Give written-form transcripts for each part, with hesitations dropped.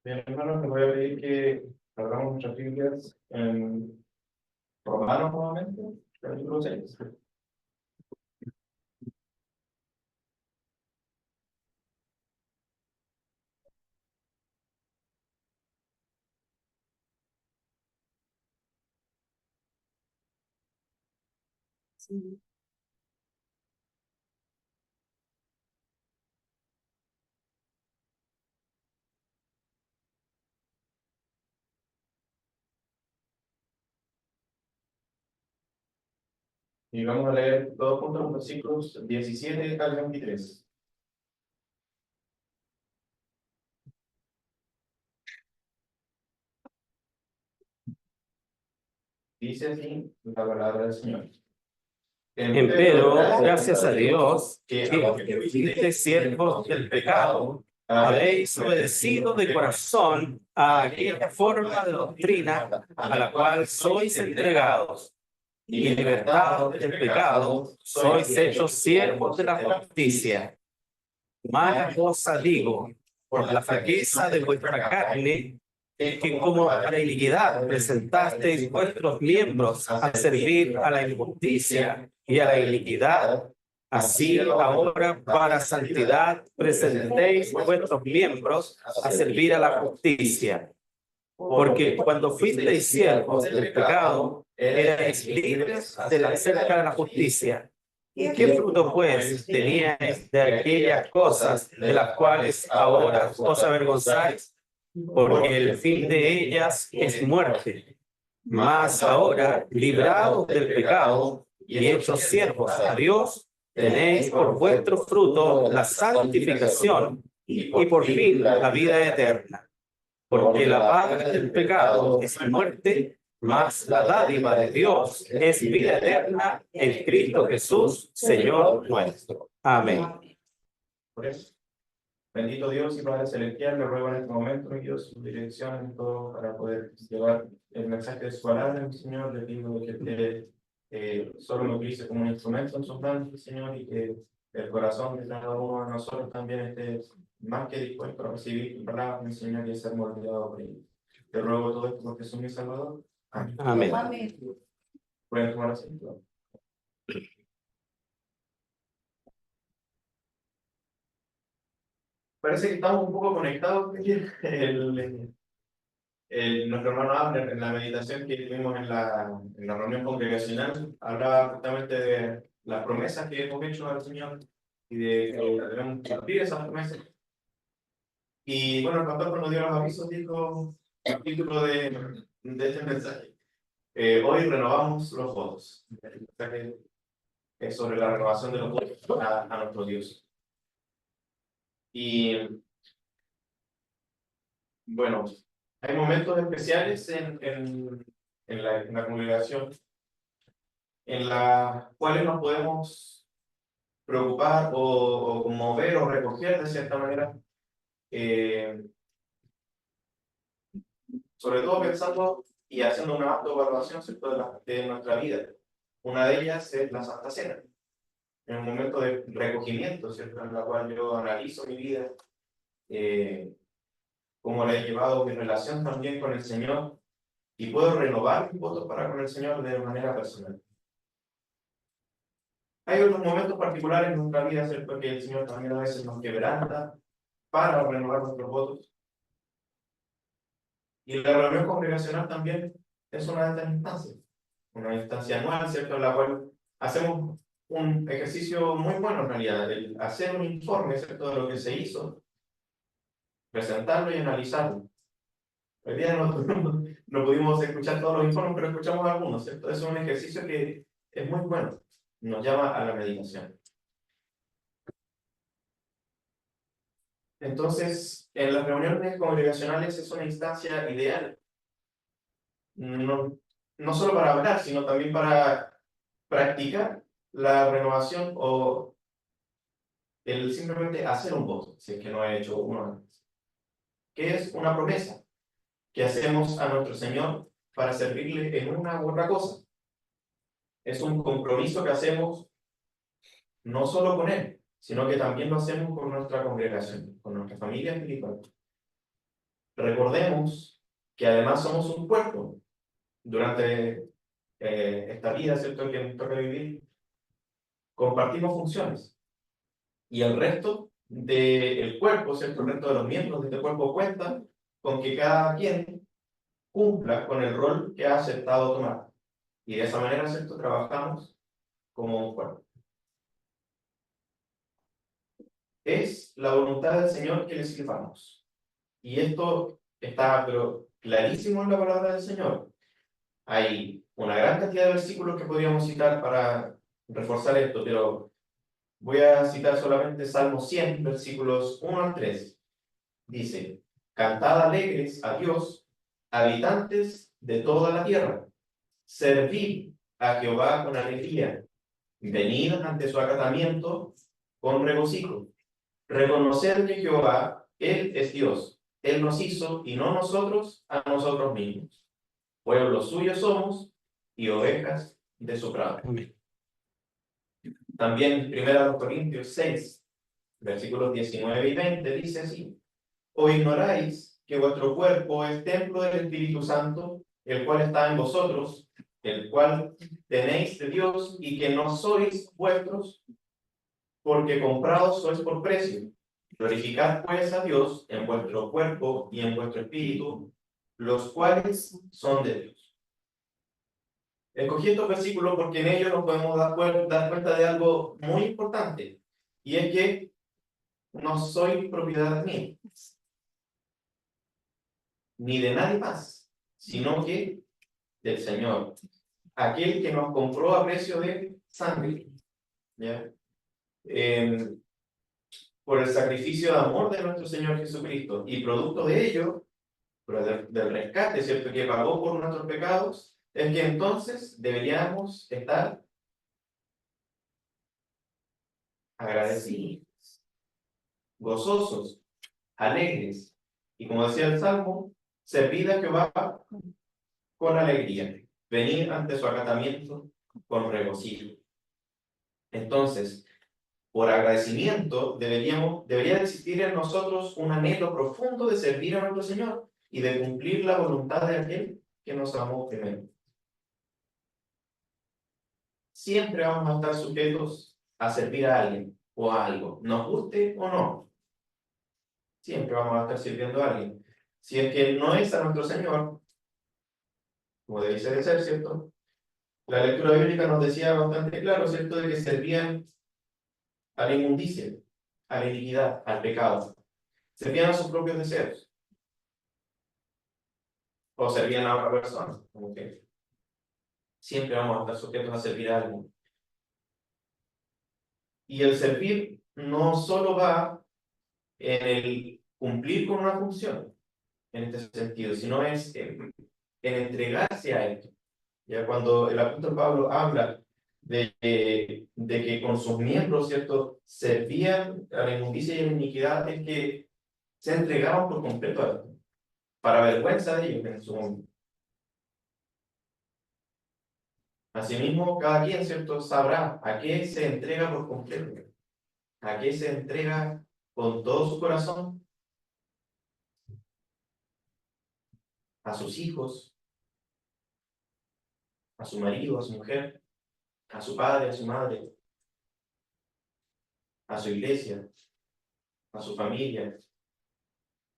Bien, hermanos, les voy a pedir que abramos nuestras Biblias en Romanos nuevamente, capítulo 6. Sí. Y vamos a leer todos juntos los versículos 17 al 23. Dice así la palabra del Señor. Empero, gracias a Dios, que aunque fuisteis siervos del pecado, habéis obedecido de corazón a aquella forma de doctrina a la cual sois entregados, y libertados del pecado, sois hechos siervos de la justicia. Mala cosa digo, por la flaqueza de vuestra carne, que como a la iniquidad presentasteis vuestros miembros a servir a la injusticia y a la iniquidad, así ahora para santidad presentéis vuestros miembros a servir a la justicia. Porque cuando fuisteis siervos del pecado, erais libres de la cerca de la justicia. ¿Qué fruto, pues, teníais de aquellas cosas de las cuales ahora os avergonzáis? Porque el fin de ellas es muerte. Mas ahora, librados del pecado y hechos siervos a Dios, tenéis por vuestro fruto la santificación y por fin la vida eterna. Porque la paga del pecado es muerte, mas la dádiva de Dios es vida eterna en Cristo Jesús, Señor nuestro. Amén. Por eso, bendito Dios y Padre Celestial, le ruego en este momento, mi Dios, su dirección en todo para poder llevar el mensaje de su palabra, mi Señor. Le pido que usted solo me utilice como un instrumento en sus manos, mi Señor, y que el corazón de cada uno de nosotros también esté más que dispuesto a recibir tu palabra, mi Señor, y a ser moldeado por ella. Te ruego todo esto por Jesús mi Salvador. Amén. Amén. Pueden tomar asiento. Parece que estamos un poco conectados. Nuestro hermano Abner, en la meditación que tuvimos en la reunión congregacional, hablaba justamente de las promesas que hemos hecho al Señor y de que debemos cumplir esas promesas. Y bueno, el pastor cuando dio los avisos dijo el título de este mensaje: hoy renovamos los votos. El mensaje es sobre la renovación de los votos a nuestro Dios. Y bueno, hay momentos especiales en la congregación en las cuales nos podemos preocupar o conmover o recoger de cierta manera, eh, sobre todo pensando y haciendo una autoevaluación, ¿cierto?, de nuestra vida. Una de ellas es la Santa Cena, en un momento de recogimiento, ¿cierto?, en la cual yo analizo mi vida, cómo la he llevado, mi relación también con el Señor, y puedo renovar mis votos para con el Señor de manera personal. Hay otros momentos particulares en nuestra vida, ¿cierto?, que el Señor también a veces nos quebranta para renovar nuestros votos. Y la reunión congregacional también es una de estas instancias, una instancia anual, ¿cierto?, en la cual hacemos un ejercicio muy bueno en realidad, el hacer un informe, ¿cierto?, de lo que se hizo, presentarlo y analizarlo. Hoy día no pudimos escuchar todos los informes, pero escuchamos algunos, ¿cierto? Es un ejercicio que es muy bueno, nos llama a la meditación. Entonces, en las reuniones congregacionales es una instancia ideal, no solo para hablar, sino también para practicar la renovación o el simplemente hacer un voto, si es que no he hecho uno antes, que es una promesa que hacemos a nuestro Señor para servirle en una u otra cosa. Es un compromiso que hacemos no solo con Él, sino que también lo hacemos con nuestra congregación, con nuestra familia espiritual. recordemos que además somos un cuerpo. Durante esta vida, ¿cierto?, que nos toca vivir, compartimos funciones. Y el resto del cuerpo, ¿cierto?, el resto de los miembros de este cuerpo cuentan con que cada quien cumpla con el rol que ha aceptado tomar. Y de esa manera, ¿cierto?, trabajamos como un cuerpo. Es la voluntad del Señor que le sirvamos. Y esto está, pero clarísimo en la palabra del Señor. Hay una gran cantidad de versículos que podríamos citar para reforzar esto, pero voy a citar solamente Salmo 100, versículos 1 al 3. Dice: Cantad alegres a Dios, habitantes de toda la tierra. Servid a Jehová con alegría. Venid ante su acatamiento con regocijo. Reconocer que Jehová, Él es Dios. Él nos hizo y no nosotros a nosotros mismos. Pueblo suyo somos y ovejas de su prado. También 1 Corintios 6, versículos 19 y 20 dice así: ¿O ignoráis que vuestro cuerpo es templo del Espíritu Santo, el cual está en vosotros, el cual tenéis de Dios, y que no sois vuestros, porque comprados sois por precio? Glorificad pues a Dios en vuestro cuerpo y en vuestro espíritu, los cuales son de Dios. Escogí estos versículos porque en ellos nos podemos dar cuenta de algo muy importante, y es que no soy propiedad mía, ni de nadie más, sino que del Señor, aquel que nos compró a precio de sangre, ¿ya? Por el sacrificio de amor de nuestro Señor Jesucristo, y producto de ello, pero del rescate, ¿cierto?, que pagó por nuestros pecados, es que entonces deberíamos estar agradecidos, gozosos, alegres, y como decía el Salmo, servid a Jehová con alegría, venir ante su acatamiento con regocijo. Entonces, por agradecimiento, debería existir en nosotros un anhelo profundo de servir a nuestro Señor y de cumplir la voluntad de aquel que nos amó primero. Siempre vamos a estar sujetos a servir a alguien o a algo, nos guste o no. Siempre vamos a estar sirviendo a alguien. Si es que no es a nuestro Señor, como debe ser, ¿cierto? La lectura bíblica nos decía bastante claro, ¿cierto?, de que servían a la inmundicia, a la iniquidad, al pecado. Servían a sus propios deseos. O servían a otra persona. Como que siempre vamos a estar sujetos a servir a alguien. Y el servir no solo va en el cumplir con una función, en este sentido, sino es en entregarse a esto. Ya cuando el apóstol Pablo habla de que con sus miembros, ¿cierto?, servían a la inmundicia y a la iniquidad, es que se entregaban por completo a esto, para vergüenza de ellos en su momento. Asimismo, cada quien, ¿cierto?, sabrá a qué se entrega por completo, a qué se entrega con todo su corazón, a sus hijos, a su marido, a su mujer, a su padre, a su madre, a su iglesia, a su familia,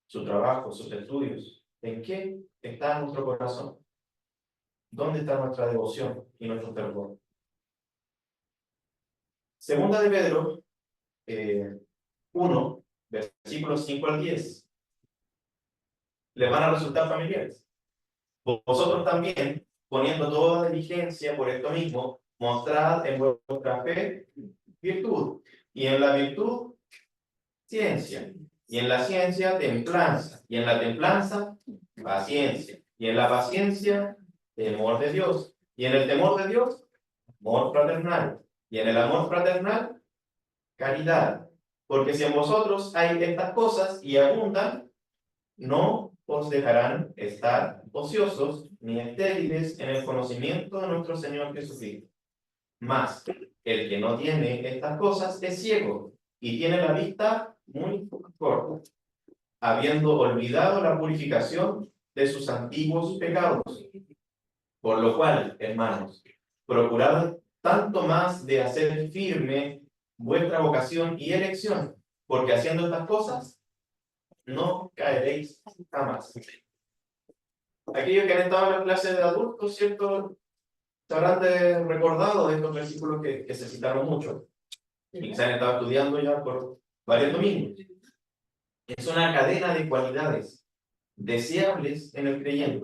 su trabajo, sus estudios. ¿En qué está nuestro corazón? ¿Dónde está nuestra devoción y nuestro fervor? Segunda de Pedro 1, versículos 5 al 10. Les van a resultar familiares. Vosotros también, poniendo toda diligencia por esto mismo, mostrad en vuestra fe virtud, y en la virtud ciencia, y en la ciencia templanza, y en la templanza paciencia, y en la paciencia temor de Dios, y en el temor de Dios amor fraternal, y en el amor fraternal caridad, porque si en vosotros hay estas cosas y abundan, no os dejarán estar ociosos ni estériles en el conocimiento de nuestro Señor Jesucristo. Mas el que no tiene estas cosas es ciego y tiene la vista muy corta. habiendo olvidado la purificación de sus antiguos pecados. Por lo cual, hermanos, procurad tanto más de hacer firme vuestra vocación y elección, porque haciendo estas cosas no caeréis jamás. Aquellos que han estado en la clase de adultos, ¿cierto? Se habrán recordado de estos versículos que se citaron mucho y que se han estado estudiando ya por varios domingos. Es una cadena de cualidades deseables en el creyente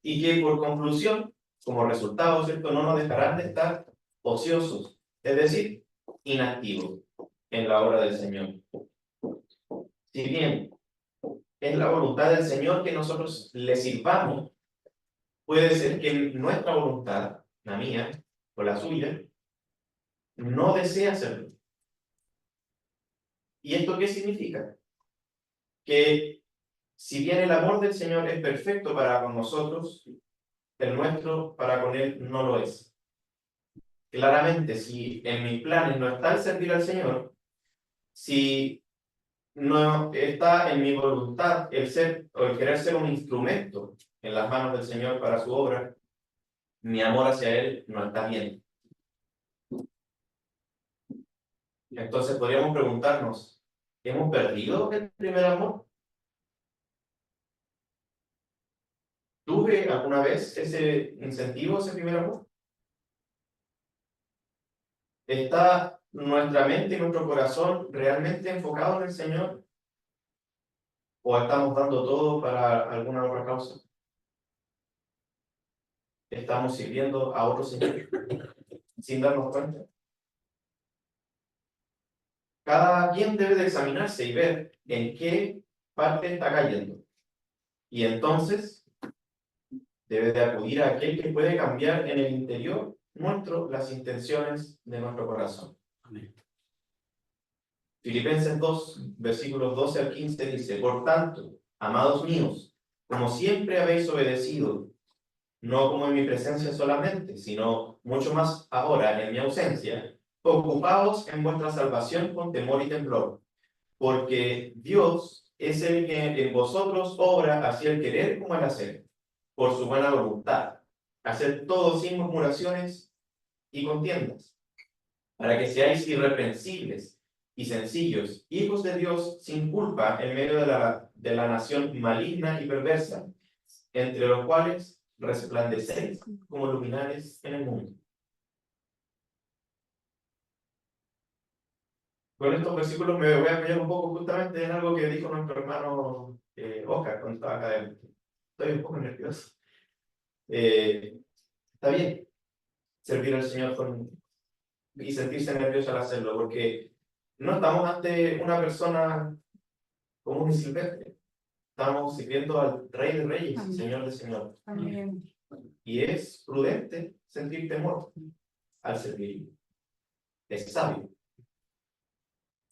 y que por conclusión, como resultado, ¿cierto?, no nos dejarán de estar ociosos, es decir, inactivos en la obra del Señor. Si bien es la voluntad del Señor que nosotros le sirvamos, puede ser que nuestra voluntad, la mía o la suya, no desea hacerlo. ¿Y esto qué significa? Que si bien el amor del Señor es perfecto para con nosotros, el nuestro para con Él no lo es. Claramente, si en mis planes no está el servir al Señor, si no está en mi voluntad el ser o el querer ser un instrumento en las manos del Señor para su obra, mi amor hacia Él no está bien. Entonces podríamos preguntarnos, ¿hemos perdido el primer amor? ¿Tuve alguna vez ese incentivo, ese primer amor? ¿Está nuestra mente y nuestro corazón realmente enfocado en el Señor? ¿O estamos dando todo para alguna otra causa? ¿Estamos sirviendo a otros señores sin darnos cuenta? Cada quien debe de examinarse y ver en qué parte está cayendo. Y entonces debe de acudir a aquel que puede cambiar en el interior nuestro las intenciones de nuestro corazón. Amén. Filipenses 2, versículos 12 al 15 dice: por tanto, amados míos, como siempre habéis obedecido, no como en mi presencia solamente, sino mucho más ahora en mi ausencia, ocupaos en vuestra salvación con temor y temblor, porque Dios es el que en vosotros obra así el querer como el hacer, por su buena voluntad. Haced todo sin murmuraciones y contiendas, para que seáis irreprensibles y sencillos, hijos de Dios sin culpa en medio de la nación maligna y perversa, entre los cuales resplandecéis como luminares en el mundo. Con estos versículos me voy a apoyar un poco justamente en algo que dijo nuestro hermano Oscar cuando estaba acá adentro. Estoy un poco nervioso. Está bien servir al Señor y sentirse nervioso al hacerlo, porque no estamos ante una persona común y silvestre. Estamos sirviendo al Rey de Reyes, Amén. Señor de Señores. Amén. Y es prudente sentir temor al servir. Es sabio.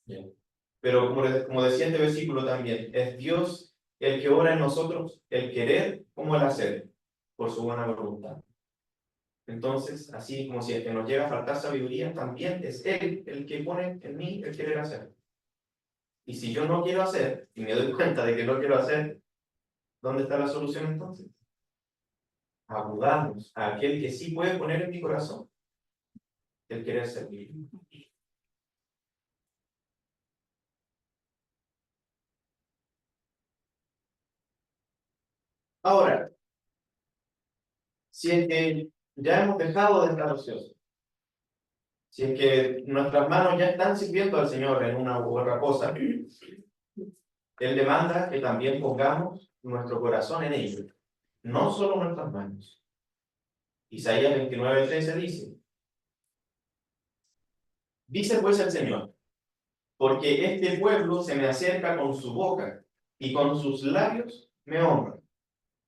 Bien. Pero como decía este versículo también, es Dios el que obra en nosotros el querer como el hacer, por su buena voluntad. Entonces, así como si es que nos llega a faltar sabiduría, también es Él el que pone en mí el querer hacer. Y si yo no quiero hacer, y me doy cuenta de que no quiero hacer, ¿dónde está la solución entonces? Acudamos a aquel que sí puede poner en mi corazón el querer servir. Ahora, si es que ya hemos dejado de estar ociosos, si es que nuestras manos ya están sirviendo al Señor en una u otra cosa, Él demanda que también pongamos nuestro corazón en ello, no solo nuestras manos. Isaías 29:13 dice pues el Señor: porque este pueblo se me acerca con su boca y con sus labios me honra,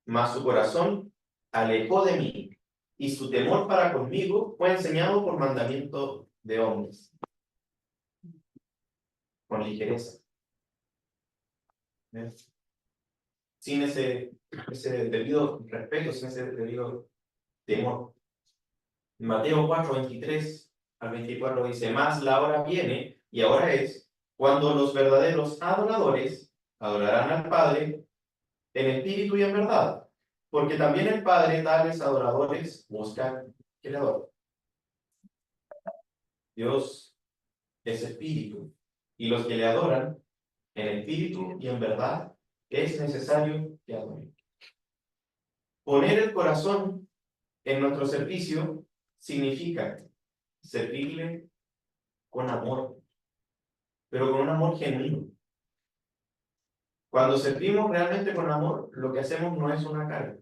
mas su corazón alejó de mí, y su temor para conmigo fue enseñado por mandamiento de hombres, con ligereza, ¿ves? Sin ese debido respeto, sin ese debido temor. Mateo 4:23-24 dice: mas la hora viene, y ahora es, cuando los verdaderos adoradores adorarán al Padre en espíritu y en verdad, porque también el Padre tales adoradores busca que le adoren. Dios es espíritu, y los que le adoran en espíritu y en verdad es necesario que adoren. Poner el corazón en nuestro servicio significa servirle con amor, pero con un amor genuino. Cuando servimos realmente con amor, lo que hacemos no es una carga.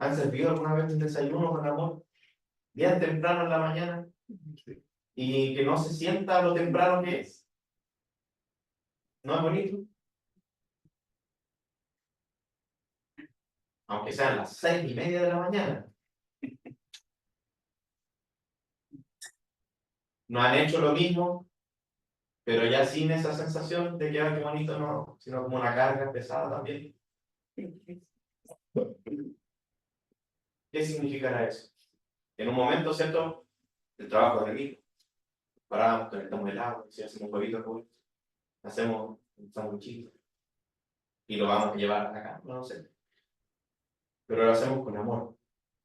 ¿Han servido alguna vez un desayuno con amor? Bien temprano en la mañana y que no se sienta lo temprano que es. ¿No es bonito? Aunque sean las 6:30 de la mañana. No han hecho lo mismo, pero ya sin esa sensación de que, qué bonito, no, sino como una carga pesada también. ¿Qué significará eso? En un momento, ¿cierto? El trabajo de mí. Paramos, conectamos el agua, si hacemos huevitos, hacemos un sanguchito y lo vamos a llevar acá, no sé. Pero lo hacemos con amor,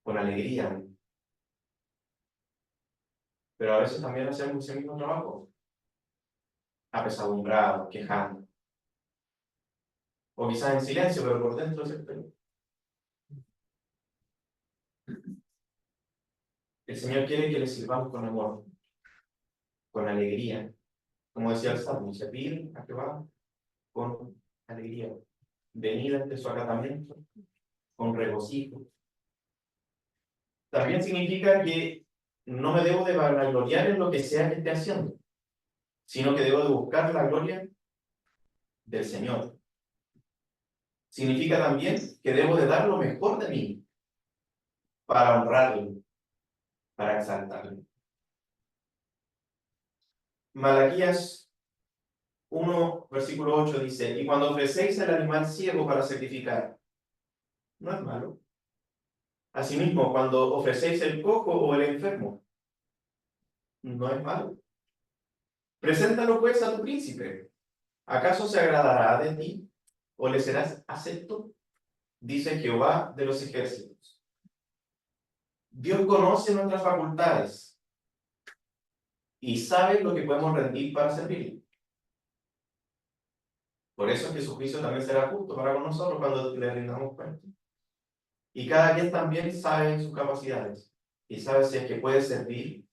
con alegría. Pero a veces también hacemos ese mismo trabajo, apesadumbrados, quejando. O quizás en silencio, pero por dentro siempre. El Señor quiere que le sirvamos con amor, con alegría. Como decía el Salmo, servir a Jehová con alegría. Venir ante su acatamiento con regocijo. También significa que no me debo de vanagloriar en lo que sea que esté haciendo, sino que debo de buscar la gloria del Señor. Significa también que debo de dar lo mejor de mí para honrarlo, para exaltarlo. Malaquías 1, versículo 8 dice, y cuando ofrecéis el animal ciego para sacrificar, no es malo. Asimismo, cuando ofrecéis el cojo o el enfermo, no es malo. Preséntalo pues a tu príncipe. ¿Acaso se agradará de ti o le serás acepto? Dice Jehová de los ejércitos. Dios conoce nuestras facultades y sabe lo que podemos rendir para servirle. Por eso es que su juicio también será justo para con nosotros cuando le rindamos cuenta. Y cada quien también sabe sus capacidades y sabe si es que puede servir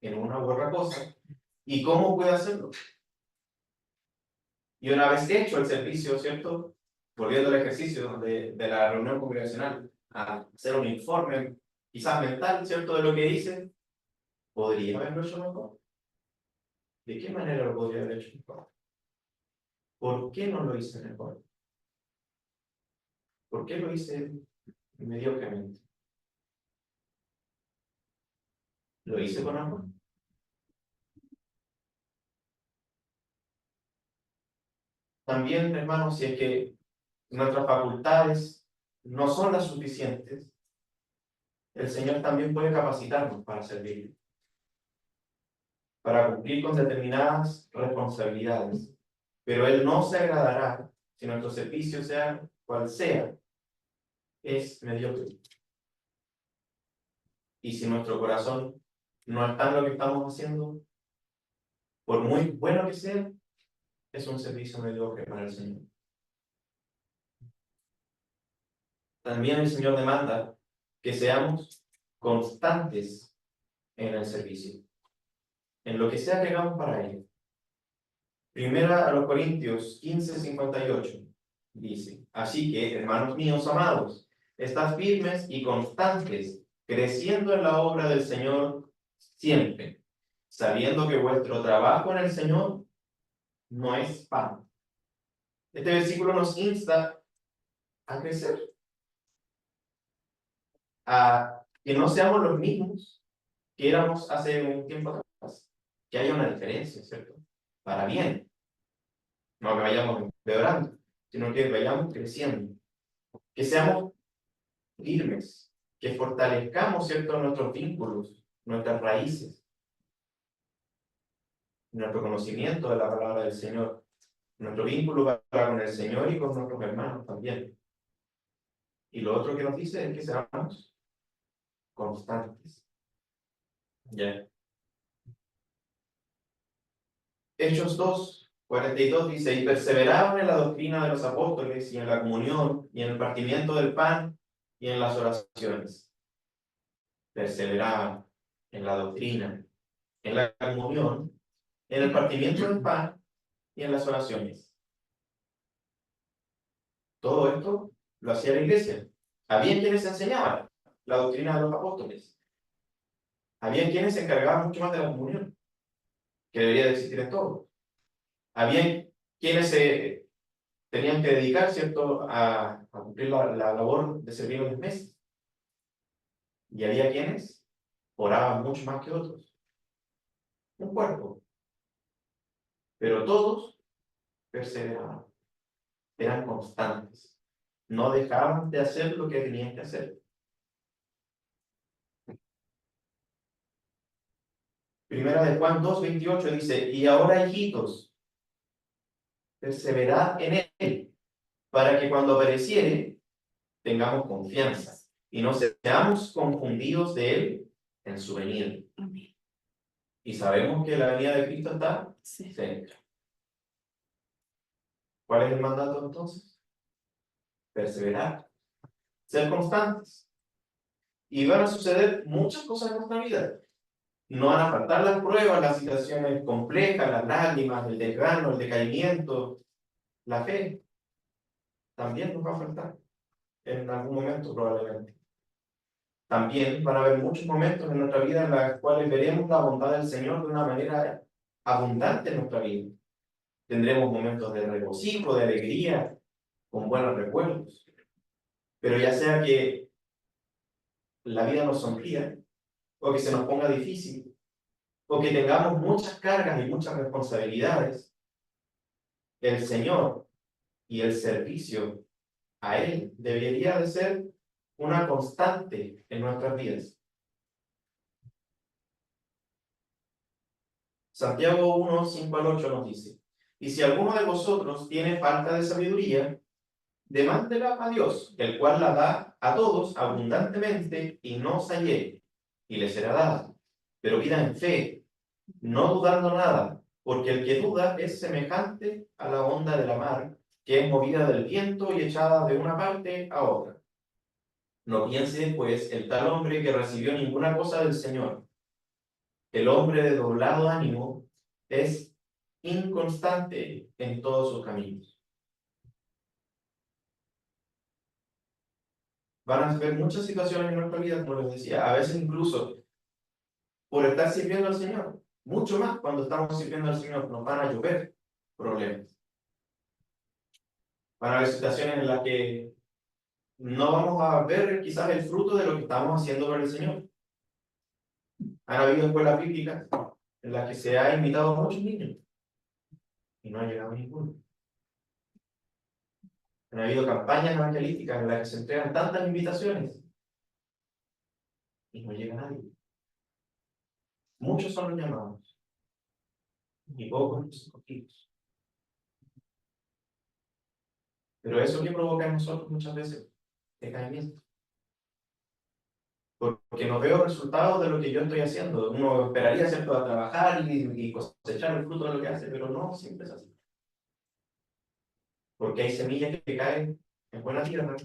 en una u otra cosa y cómo puede hacerlo. Y una vez hecho el servicio, ¿cierto? Volviendo al ejercicio de la reunión congregacional, a hacer un informe, quizás mental, ¿cierto? De lo que hice, ¿podría haberlo hecho mejor? ¿De qué manera lo podría haber hecho mejor? ¿Por qué no lo hice mejor? ¿Por qué lo hice mediocremente? ¿Lo hice con amor? También, hermanos, si es que nuestras facultades no son las suficientes, el Señor también puede capacitarnos para servir, para cumplir con determinadas responsabilidades. Pero Él no se agradará si nuestro servicio, sea cual sea, es mediocre. Y si nuestro corazón no está en lo que estamos haciendo, por muy bueno que sea, es un servicio mediocre para el Señor. También el Señor demanda que seamos constantes en el servicio, en lo que sea que hagamos para Él. Primera a los Corintios 15:58 dice, así que, hermanos míos amados, estad firmes y constantes, creciendo en la obra del Señor siempre, sabiendo que vuestro trabajo en el Señor no es pan. Este versículo nos insta a crecer, a que no seamos los mismos que éramos hace un tiempo atrás, que haya una diferencia, ¿cierto? Para bien, no que vayamos empeorando, sino que vayamos creciendo, que seamos firmes, que fortalezcamos, ¿cierto?, nuestros vínculos, nuestras raíces. nuestro conocimiento de la palabra del Señor, nuestro vínculo para con el Señor y con nuestros hermanos también. Y lo otro que nos dice es que seamos constantes. Ya. Hechos 2:42 dice, y perseveraban en la doctrina de los apóstoles y en la comunión y en el partimiento del pan y en las oraciones. Perseveraban en la doctrina, en la comunión, en el partimiento del pan y en las oraciones. Todo esto lo hacía la iglesia. Había quienes enseñaban la doctrina de los apóstoles. Había quienes se encargaban mucho más de la comunión, que debería de existir en todo. Había quienes se tenían que dedicar, ¿cierto?, a cumplir la labor de servir a los meses. Y había quienes oraban mucho más que otros. Un cuerpo. Pero todos perseveraban. Eran constantes. No dejaban de hacer lo que tenían que hacer. Primera de Juan 2:28 dice, y ahora, hijitos, perseverad en él, para que cuando apareciere tengamos confianza y no seamos confundidos de él en su venida. Amén. Y sabemos que la venida de Cristo está Sí. cerca. ¿Cuál es el mandato entonces? Perseverar, ser constantes. Y van a suceder muchas cosas en nuestra vida. No van a faltar las pruebas, las situaciones complejas, las lágrimas, el desgano, el decaimiento, la fe. También nos va a faltar en algún momento probablemente. También van a haber muchos momentos en nuestra vida en los cuales veremos la bondad del Señor de una manera abundante en nuestra vida. Tendremos momentos de regocijo, de alegría, con buenos recuerdos. Pero ya sea que la vida nos sonría, o que se nos ponga difícil, o que tengamos muchas cargas y muchas responsabilidades, el Señor y el servicio a Él debería de ser una constante en nuestras vidas. Santiago 1:5-8 nos dice, y si alguno de vosotros tiene falta de sabiduría, demándela a Dios, el cual la da a todos abundantemente y no se hiere, y le será dada. Pero pida en fe, no dudando nada, porque el que duda es semejante a la onda de la mar, que es movida del viento y echada de una parte a otra. No piense, pues, el tal hombre que recibió ninguna cosa del Señor. El hombre de doblado ánimo es inconstante en todos sus caminos. Van a haber muchas situaciones en nuestra vida, como les decía, a veces incluso por estar sirviendo al Señor, mucho más cuando estamos sirviendo al Señor, nos van a llover problemas. Van a haber situaciones en las que no vamos a ver quizás el fruto de lo que estamos haciendo por el Señor. Han habido escuelas bíblicas en las que se ha invitado a muchos niños y no ha llegado ninguno. Han habido campañas evangelísticas en las que se entregan tantas invitaciones y no llega nadie. Muchos son los llamados y pocos los escogidos. Pero eso que provoca en nosotros muchas veces decaimiento. Porque no veo resultados de lo que yo estoy haciendo. Uno esperaría, ¿cierto?, a trabajar y cosechar el fruto de lo que hace, pero no siempre es así. Porque hay semillas que caen en buena tierra,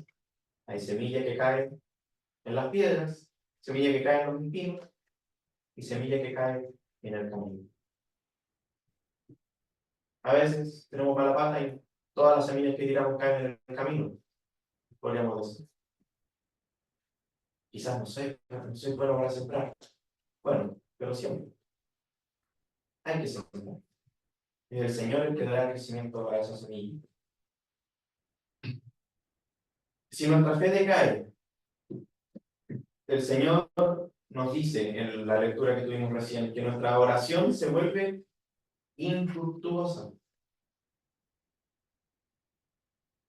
hay semillas que caen en las piedras, semillas que caen en los espinos y semillas que caen en el camino. A veces tenemos mala pata y todas las semillas que tiramos caen en el camino, podríamos decir. Quizás no soy bueno para sembrar. Bueno, pero siempre hay que sembrar. Es el Señor el que dará crecimiento a esa semilla. Si nuestra fe decae, el Señor nos dice en la lectura que tuvimos recién que nuestra oración se vuelve infructuosa.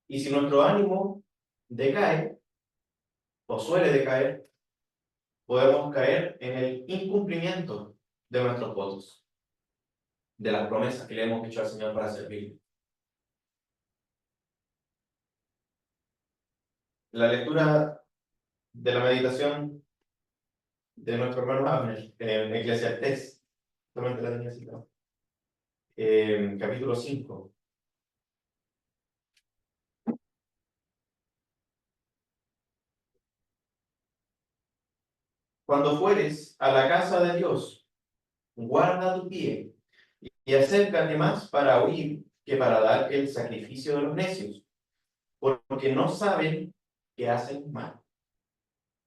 Y si nuestro ánimo decae, o suele decaer, podemos caer en el incumplimiento de nuestros votos. de las promesas que le hemos hecho al Señor para servir. La lectura de la meditación de nuestro hermano Abner en Eclesiastés, solamente la tenía citado, capítulo 5. Cuando fueres a la casa de Dios, guarda tu pie y acércate más para oír que para dar el sacrificio de los necios, porque no saben que hacen mal.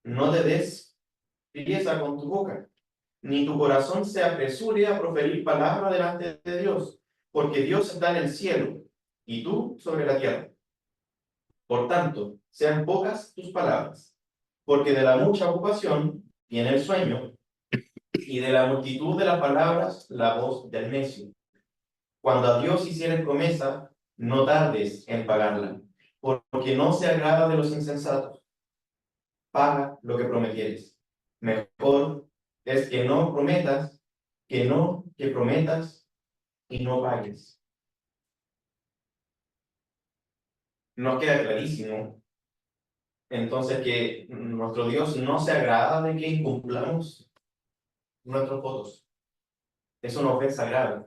No te des priesa con tu boca, ni tu corazón se apresure a proferir palabra delante de Dios, porque Dios está en el cielo y tú sobre la tierra. Por tanto, sean pocas tus palabras, porque de la mucha ocupación viene el sueño, y de la multitud de las palabras la voz del necio. Cuando a Dios hicieres promesa, no tardes en pagarla, porque no se agrada de los insensatos. Paga lo que prometieres. Mejor es que no prometas, que prometas y no pagues. Nos queda clarísimo, entonces, que nuestro Dios no se agrada de que incumplamos nuestros votos. Es una ofensa grave.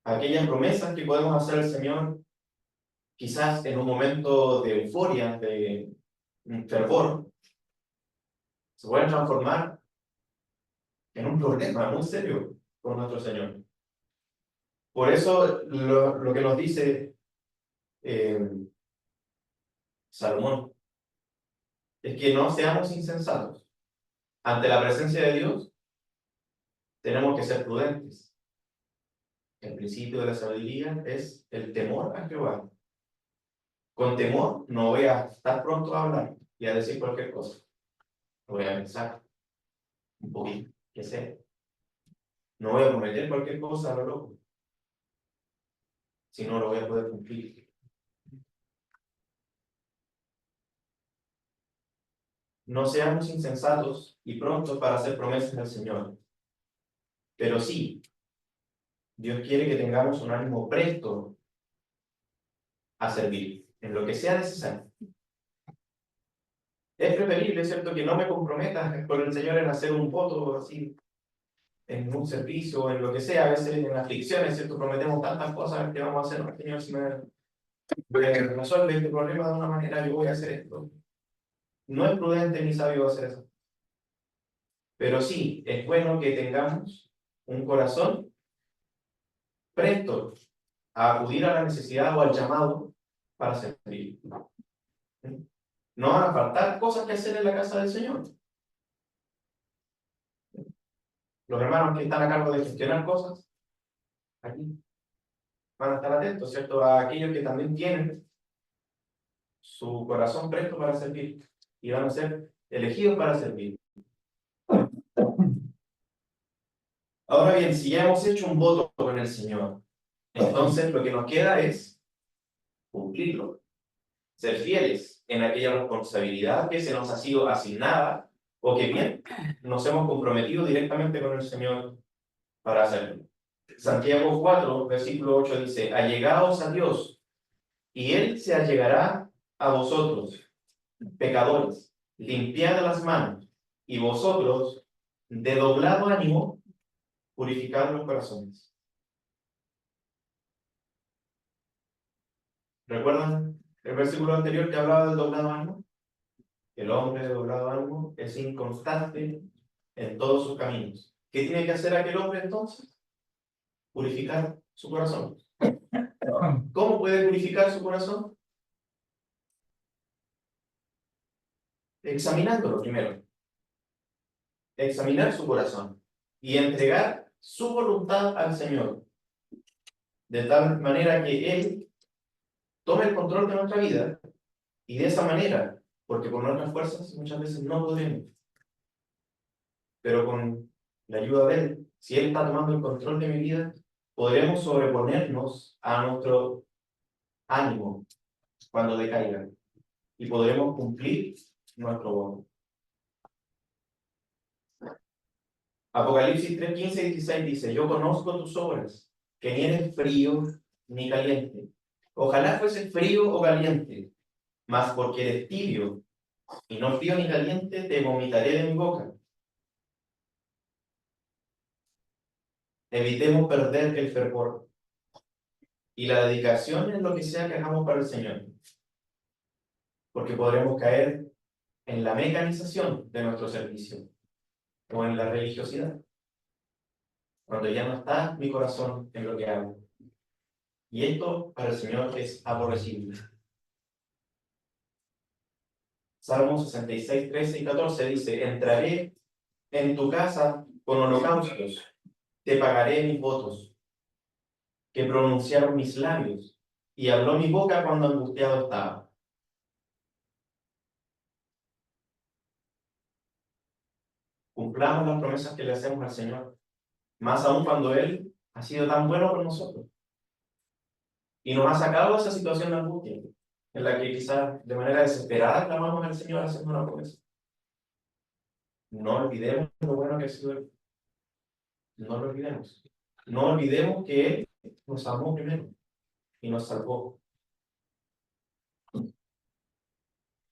Aquellas promesas que podemos hacer al Señor, quizás en un momento de euforia, de fervor, se pueden transformar en un problema muy serio con nuestro Señor. Por eso lo que nos dice Salomón es que no seamos insensatos. Ante la presencia de Dios tenemos que ser prudentes. El principio de la sabiduría es el temor a Jehová. Con temor no voy a estar pronto a hablar y a decir cualquier cosa. Voy a pensar un poquito, qué sé. No voy a prometer cualquier cosa a lo loco, si no lo voy a poder cumplir. No seamos insensatos y prontos para hacer promesas al Señor. Pero sí, Dios quiere que tengamos un ánimo presto a servir en lo que sea necesario. Es preferible, ¿cierto?, que no me comprometa con el Señor en hacer un voto así, en un servicio o en lo que sea. A veces en aflicciones, ¿cierto?, prometemos tantas cosas que vamos a hacer. Señor, si me resuelve este problema de una manera, yo voy a hacer esto. No es prudente ni sabio hacer eso. Pero sí, es bueno que tengamos un corazón presto a acudir a la necesidad o al llamado para servir. No van a faltar cosas que hacer en la casa del Señor. Los hermanos que están a cargo de gestionar cosas, aquí, van a estar atentos, ¿cierto?, a aquellos que también tienen su corazón presto para servir y van a ser elegidos para servir. Ahora bien, si ya hemos hecho un voto con el Señor, entonces lo que nos queda es cumplirlo, ser fieles en aquella responsabilidad que se nos ha sido asignada o que bien nos hemos comprometido directamente con el Señor para hacerlo. Santiago 4, versículo 8 dice: allegaos a Dios, y Él se allegará a vosotros, pecadores. Limpiad las manos, y vosotros, de doblado ánimo, purificad los corazones. ¿Recuerdan el versículo anterior que hablaba del doblado ánimo? El hombre de doblado ánimo es inconstante en todos sus caminos. ¿Qué tiene que hacer aquel hombre entonces? Purificar su corazón. ¿Cómo puede purificar su corazón? Examinándolo primero. Examinar su corazón y entregar su voluntad al Señor, de tal manera que Él tome el control de nuestra vida, y de esa manera, porque por nuestras fuerzas muchas veces no podemos, pero con la ayuda de Él, si Él está tomando el control de mi vida, podremos sobreponernos a nuestro ánimo cuando decaiga y podremos cumplir nuestro voto. Apocalipsis 3, 15 y 16 dice, yo conozco tus obras, que ni eres frío ni caliente. Ojalá fuese frío o caliente, mas porque eres tibio y no frío ni caliente, te vomitaré de mi boca. Evitemos perder el fervor y la dedicación en lo que sea que hagamos para el Señor, porque podremos caer en la mecanización de nuestro servicio o en la religiosidad, cuando ya no está mi corazón en lo que hago. Y esto para el Señor es aborrecible. Salmos 66, 13 y 14 dice, entraré en tu casa con holocaustos, te pagaré mis votos, que pronunciaron mis labios, y habló mi boca cuando angustiado estaba. Cumplamos las promesas que le hacemos al Señor, más aún cuando Él ha sido tan bueno con nosotros y nos ha sacado de esa situación de angustia, en la que quizás de manera desesperada clamamos al Señor haciendo una promesa. No olvidemos lo bueno que ha sido Él. No lo olvidemos. No olvidemos que Él nos amó primero y nos salvó.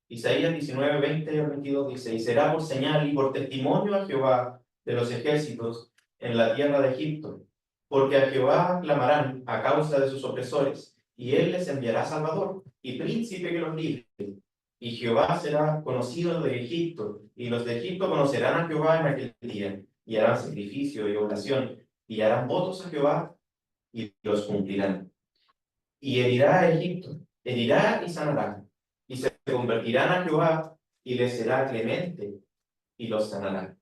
Isaías 19, 20 y 22 dice, y será por señal y por testimonio a Jehová de los ejércitos en la tierra de Egipto, porque a Jehová clamarán a causa de sus opresores, y él les enviará salvador y príncipe que los libre. Y Jehová será conocido de Egipto, y los de Egipto conocerán a Jehová en aquel día, y harán sacrificio y oblación, y harán votos a Jehová, y los cumplirán. Y herirá a Egipto, herirá y sanará, y se convertirán a Jehová, y les será clemente, y los sanará.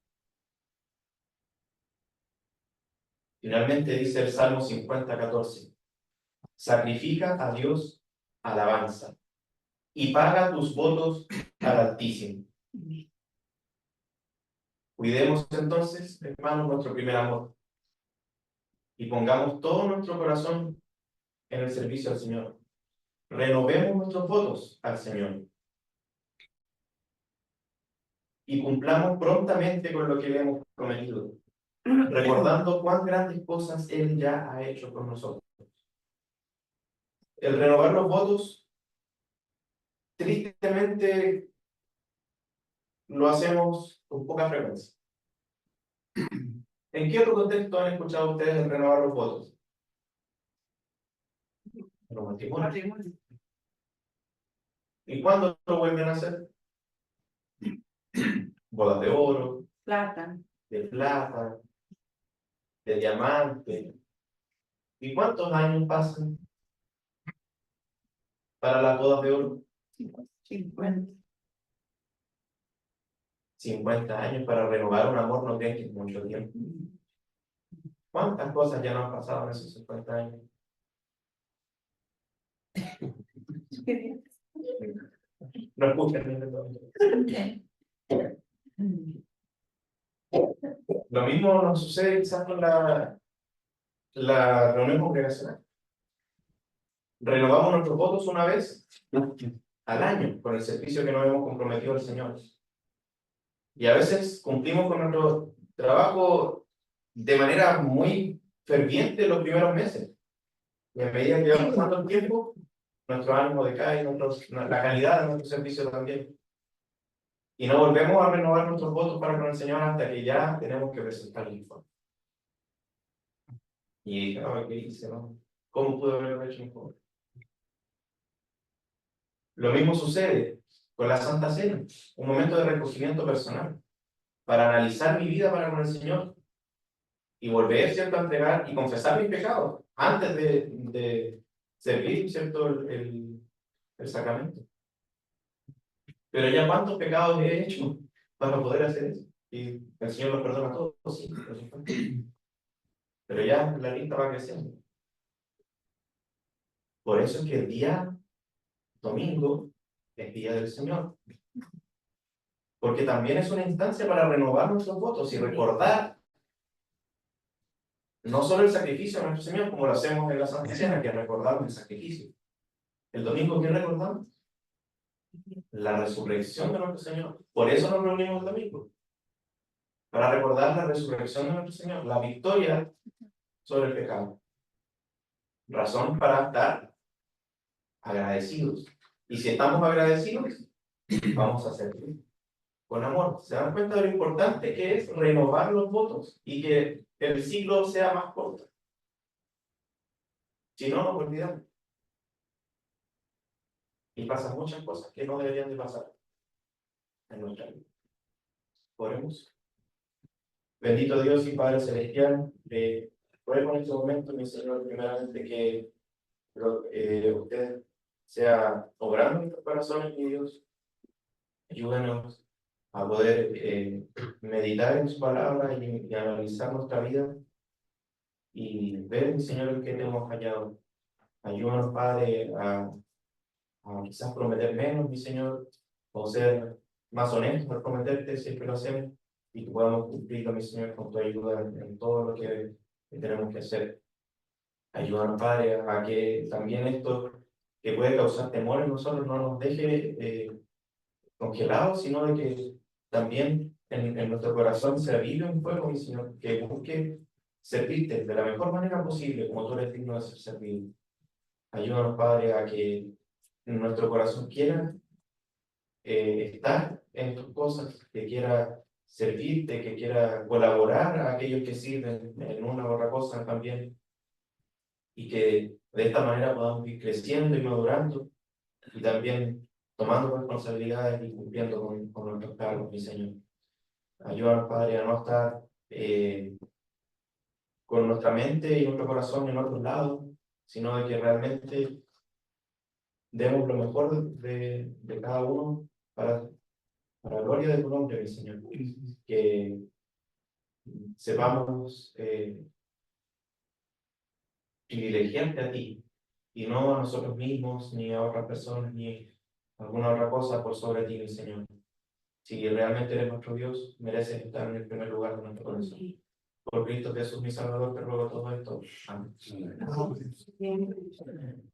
Finalmente dice el Salmo 50, 14, sacrifica a Dios alabanza, y paga tus votos al Altísimo. Cuidemos entonces, hermanos, nuestro primer amor, y pongamos todo nuestro corazón en el servicio al Señor. Renovemos nuestros votos al Señor, y cumplamos prontamente con lo que le hemos prometido, recordando cuán grandes cosas Él ya ha hecho con nosotros. El renovar los votos, tristemente, lo hacemos con poca frecuencia. ¿En qué otro contexto han escuchado ustedes el renovar los votos? En los matrimonios. ¿Y cuándo lo vuelven a hacer? Bodas de oro, Plata. de plata, de diamante. ¿Y cuántos años pasan para las bodas de oro? 50. 50 años para renovar un amor, no creen que es mucho tiempo. ¿Cuántas cosas ya no han pasado en esos 50 años? No escuchan ni todo. Lo mismo nos sucede quizás con la reunión congregacional. Renovamos nuestros votos una vez al año con el servicio que nos hemos comprometido al Señor. Y a veces cumplimos con nuestro trabajo de manera muy ferviente los primeros meses. Y a medida que va pasando el tiempo, nuestro ánimo decae, la calidad de nuestro servicio también. Y no volvemos a renovar nuestros votos para con el Señor hasta que ya tenemos que presentar el informe. Y dije, no, ¿qué hice? No? ¿Cómo pude haberlo hecho mejor? Lo mismo sucede con la Santa Cena, un momento de recogimiento personal, para analizar mi vida para con el Señor y volver, ¿cierto?, a entregar y confesar mis pecados antes de servir, ¿cierto?, el sacramento. Pero ya cuántos pecados he hecho para poder hacer eso. Y el Señor los perdona a todos, sí, por supuesto. Pero ya la lista va creciendo. Por eso es que el día domingo es día del Señor. Porque también es una instancia para renovar nuestros votos y recordar no solo el sacrificio de nuestro Señor, como lo hacemos en la Santa Cena, que recordamos el sacrificio. El domingo, ¿qué recordamos? La resurrección de nuestro Señor. Por eso nos reunimos el domingo. para recordar la resurrección de nuestro Señor, la victoria sobre el pecado. Razón para estar agradecidos. Y si estamos agradecidos, vamos a servir con amor. ¿Se dan cuenta de lo importante que es renovar los votos y que el siglo sea más corto? Si no, nos olvidamos. Y pasan muchas cosas que no deberían de pasar en nuestra vida. Oremos. Bendito Dios y Padre Celestial, ruego en este momento, mi Señor, primeramente que usted sea obrando en nuestros corazones, mi Dios. Ayúdanos a poder meditar en su palabra y analizar nuestra vida y ver, mi Señor, en qué te hemos fallado. Ayúdanos, Padre, a quizás prometer menos, mi Señor, o ser más honestos al prometerte si es que lo hacemos y que podamos cumplirlo, mi Señor, con tu ayuda en todo lo que tenemos que hacer. Ayúdanos, Padre, a que también esto que puede causar temor en nosotros no nos deje congelados, sino de que también en nuestro corazón se avive un fuego, mi Señor, que busque servirte de la mejor manera posible, como tú eres digno de ser servido. Ayúdanos, Padre, a que nuestro corazón quiera estar en tus cosas, que quiera servirte, que quiera colaborar a aquellos que sirven en una u otra cosa también, y que de esta manera podamos ir creciendo y madurando, y también tomando responsabilidades y cumpliendo con nuestros cargos, mi Señor. Ayúdanos, Padre, a no estar con nuestra mente y nuestro corazón en otros lados, sino de que realmente demos lo mejor de cada uno para la gloria de tu nombre, mi Señor. Que sepamos privilegiarte a ti y no a nosotros mismos, ni a otras personas, ni a alguna otra cosa por sobre ti, mi Señor. Si realmente eres nuestro Dios, mereces estar en el primer lugar de nuestro corazón. Por Cristo Jesús, mi Salvador, te ruego todo esto. Amén. Amén.